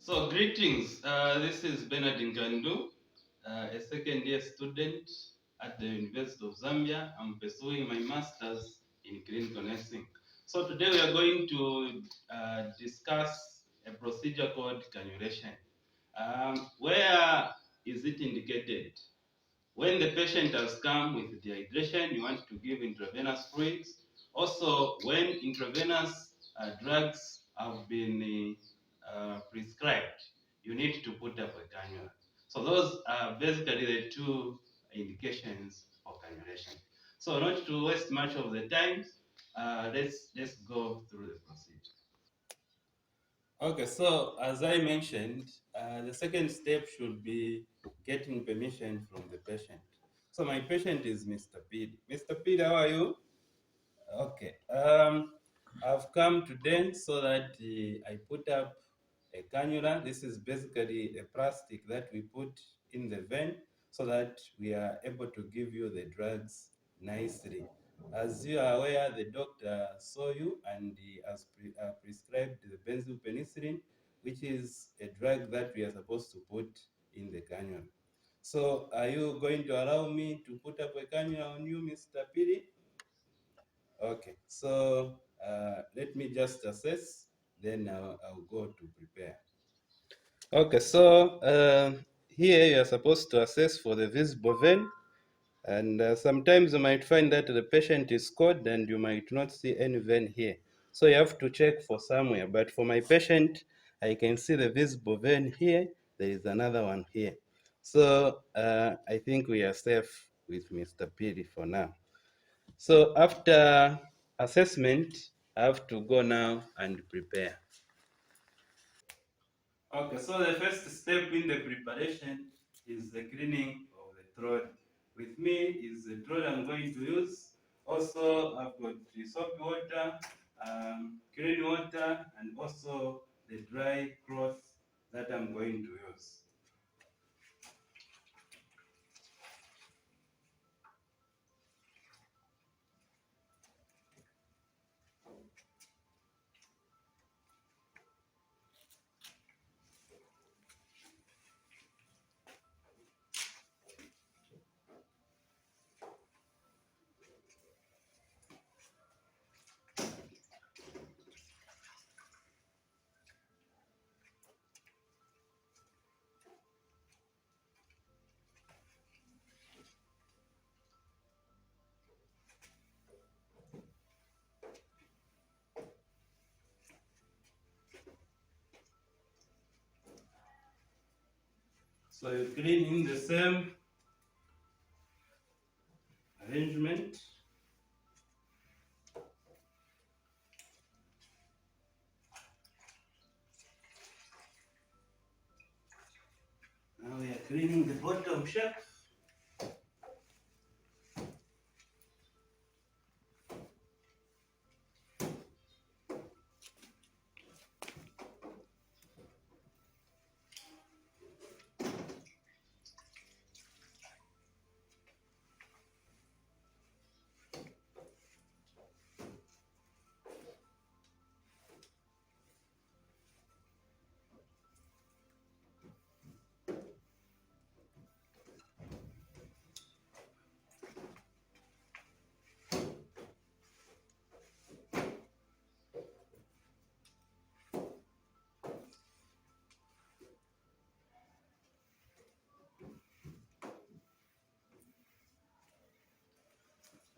So greetings, this is Mr Nkandu, a second year student at the University of Zambia. I'm pursuing my master's in clinical nursing. So today we are going to discuss a procedure called cannulation. Where is it indicated? When the patient has come with dehydration, you want to give intravenous fluids. Also, when intravenous drugs have been prescribed, you need to put up a cannula. So those are basically the two indications for cannulation. So not to waste much of the time, let's go through the procedure. Okay, so as I mentioned, the second step should be getting permission from the patient. So my patient is Mr. Pid. Mr. Pid, how are you? Okay. I've come today so that I put up a cannula. This is basically a plastic that we put in the vein so that we are able to give you the drugs nicely. As you are aware, the doctor saw you and he has prescribed the benzylpenicillin, which is a drug that we are supposed to put in the cannula. So, are you going to allow me to put up a cannula on you, Mr. Piri? Okay, so let me just assess, then I'll go to prepare. Okay, so here you are supposed to assess for the visible vein, and sometimes you might find that the patient is cold and you might not see any vein here. So you have to check for somewhere, but for my patient, I can see the visible vein here, there is another one here. So I think we are safe with Mr. Piri for now. So after assessment, I have to go now and prepare. Okay, so the first step in the preparation is the cleaning of the throat. With me is the throat I'm going to use. Also, I've got the soap water, clean water, and also the dry cloth that I'm going to use. So you clean in the same arrangement. Now we are cleaning the bottom shelf.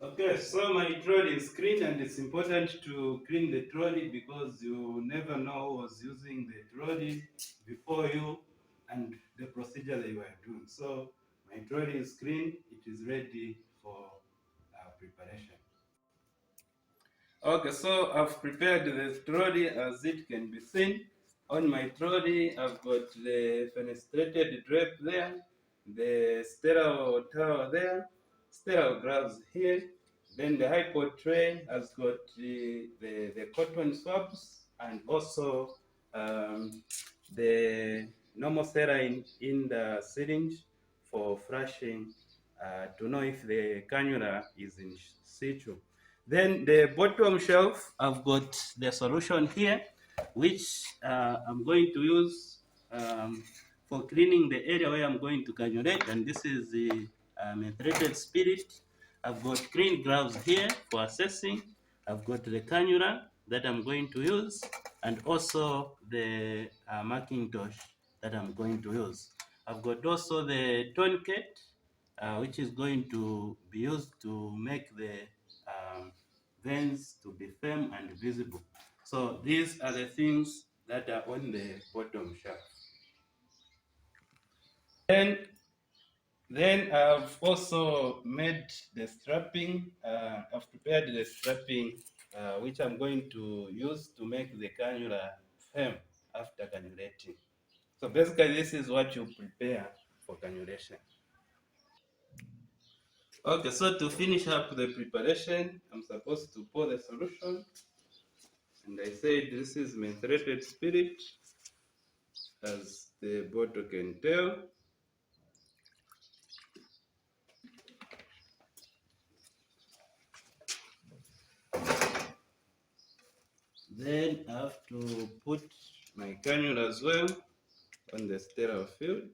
Okay, so my trolley is clean, and it's important to clean the trolley because you never know who was using the trolley before you and the procedure they were doing. So my trolley is clean, it is ready for preparation. Okay, so I've prepared the trolley as it can be seen. On my trolley, I've got the fenestrated drape there, the sterile towel there, sterile gloves here. Then the hypo tray has got the cotton swabs and also the normal saline in the syringe for flushing to know if the cannula is in situ. Then the bottom shelf, I've got the solution here, which I'm going to use for cleaning the area where I'm going to cannulate, and this is the methylated spirit. I've got clean gloves here for assessing. I've got the cannula that I'm going to use, and also the Macintosh that I'm going to use. I've got also the tourniquet, which is going to be used to make the veins to be firm and visible. So these are the things that are on the bottom shelf. Then I've also made the strapping. I've prepared the strapping, which I'm going to use to make the cannula firm after cannulating. So basically, this is what you prepare for cannulation. Okay, so to finish up the preparation, I'm supposed to pour the solution. And I said this is methylated spirit, as the bottle can tell. Then I have to put my cannula as well on the sterile field.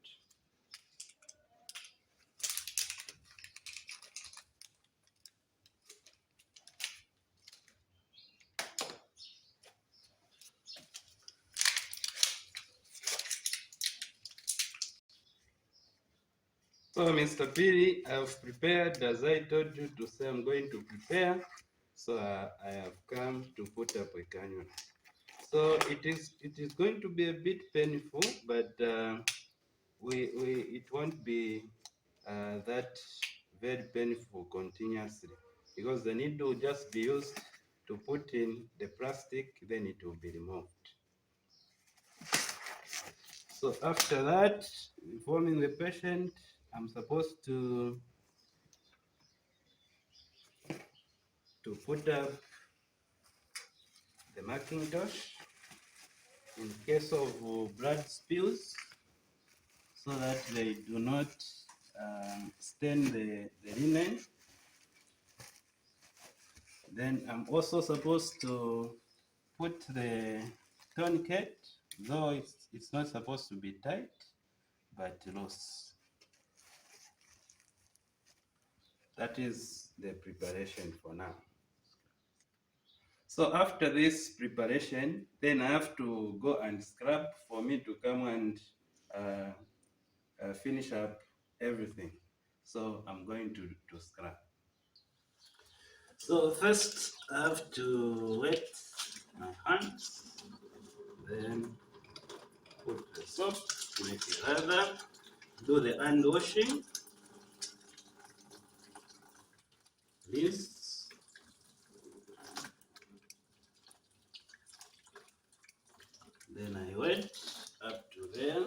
So, Mr. Piri, I've prepared as I told you to say I'm going to prepare. So I have come to put up a cannula. So it is going to be a bit painful, but it won't be that very painful continuously, because the needle will just be used to put in the plastic, then it will be removed. So after that, informing the patient, I'm supposed to put up the Macintosh in case of blood spills, so that they do not stain the linen. Then I'm also supposed to put the tourniquet, though it's not supposed to be tight, but loose. That is the preparation for now. So after this preparation, then I have to go and scrub for me to come and finish up everything. So I'm going to scrub. So first I have to wet my hands, then put the soap to make it lather, do the hand washing, rinse, then I wet up to there.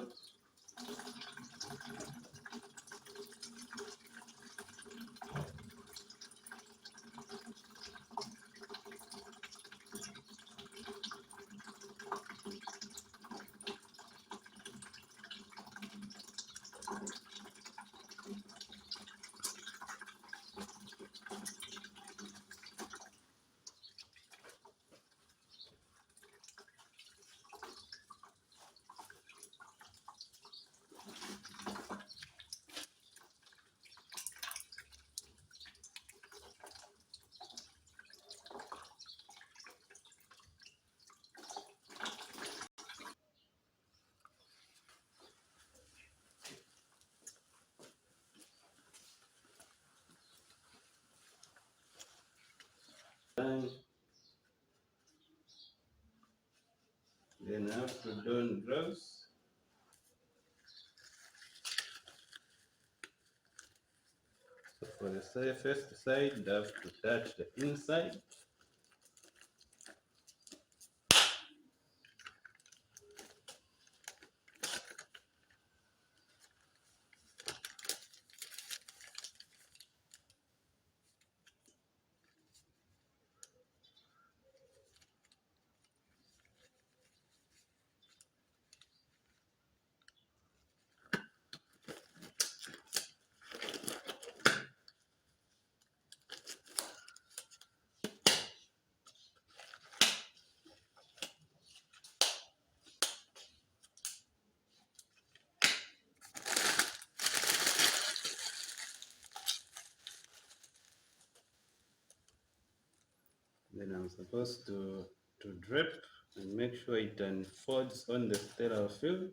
Then I have to don gloves. So for the first side, I have to touch the inside. Then I'm supposed to drip and make sure it unfolds on the sterile field.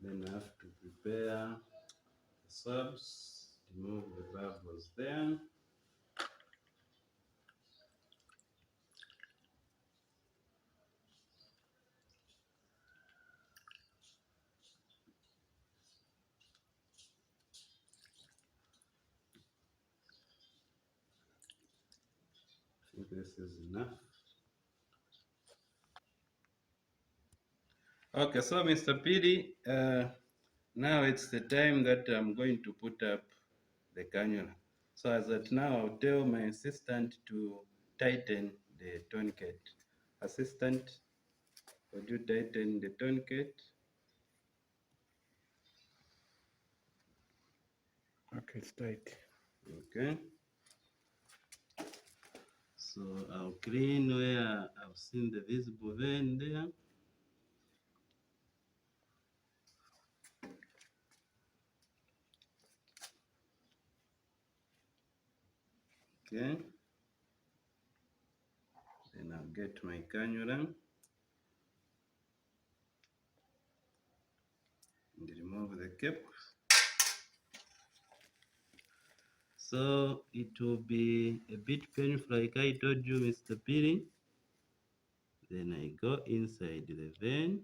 Then I have to prepare the swabs, remove the bubbles there. I think this is enough. Okay, so Mr. PD, now it's the time that I'm going to put up the cannula. So as at now, I'll tell my assistant to tighten the tourniquet. Assistant, would you tighten the tourniquet? Okay, it's tight. Okay. So I'll clean where I've seen the visible vein there. Okay. Then I'll get my cannula and remove the cap. So it will be a bit painful, like I told you, Mr. Piri. Then I go inside the vein.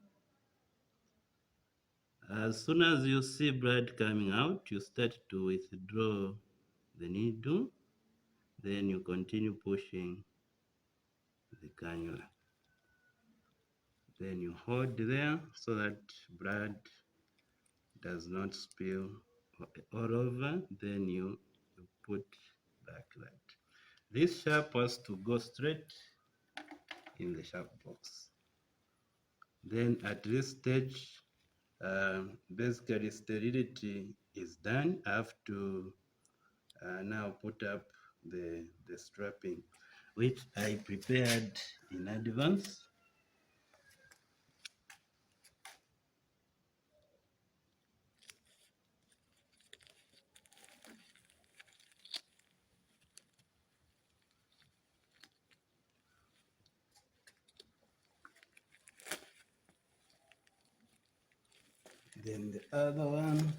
As soon as you see blood coming out, you start to withdraw the needle. Then you continue pushing the cannula. Then you hold there so that blood does not spill all over. Then you put back that. This sharp has to go straight in the sharp box. Then at this stage, basically sterility is done. I have to now put up the strapping, which I prepared in advance. Then the other one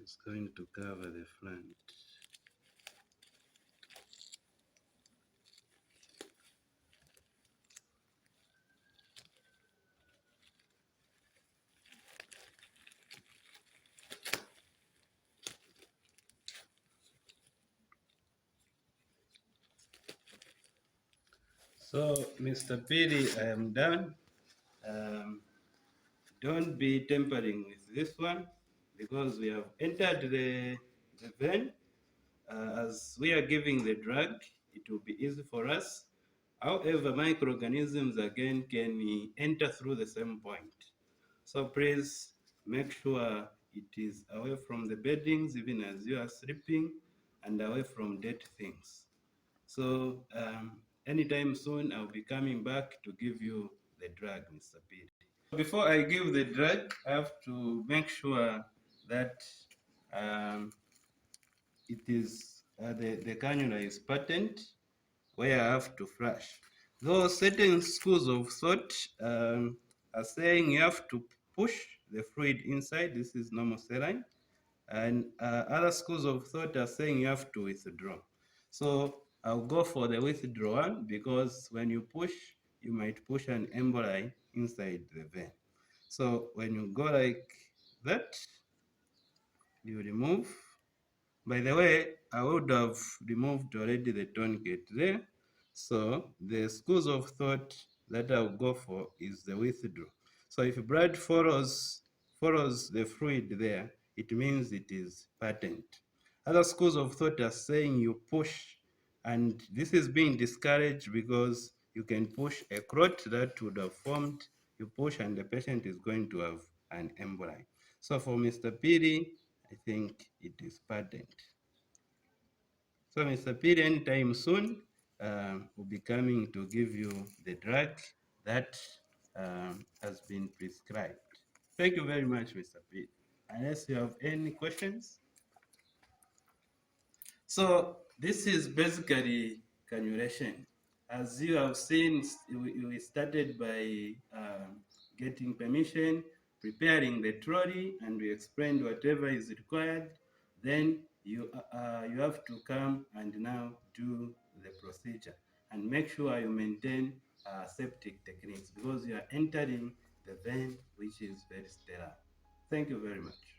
is going to cover the front. So, Mr. Piri, I am done. Um, don't be tampering with this one because we have entered the vein. As we are giving the drug, it will be easy for us. However, microorganisms again can enter through the same point. So please make sure it is away from the beddings even as you are sleeping and away from dead things. So anytime soon I'll be coming back to give you the drug, Mr. Pete. Before I give the drug, I have to make sure that um, it is the cannula is patent where I have to flush. Though certain schools of thought are saying you have to push the fluid inside, this is normal saline, and other schools of thought are saying you have to withdraw. So I'll go for the withdrawal because when you push, you might push an emboli inside the vein. So when you go like that, you remove. By the way, I would have removed already the tourniquet there. So the schools of thought that I'll go for is the withdraw. So if blood follows the fluid there, it means it is patent. Other schools of thought are saying you push, and this is being discouraged because you can push a clot that would have formed, you push and the patient is going to have an emboli. So for Mr. Piri, I think it is patent. So Mr. Pete, anytime soon, will be coming to give you the drug that has been prescribed. Thank you very much, Mr. Pete. Unless you have any questions. So this is basically cannulation. As you have seen, we started by getting permission, preparing the trolley, and we explained whatever is required. Then you have to come and now do the procedure and make sure you maintain septic techniques because you are entering the vein which is very sterile. Thank you very much.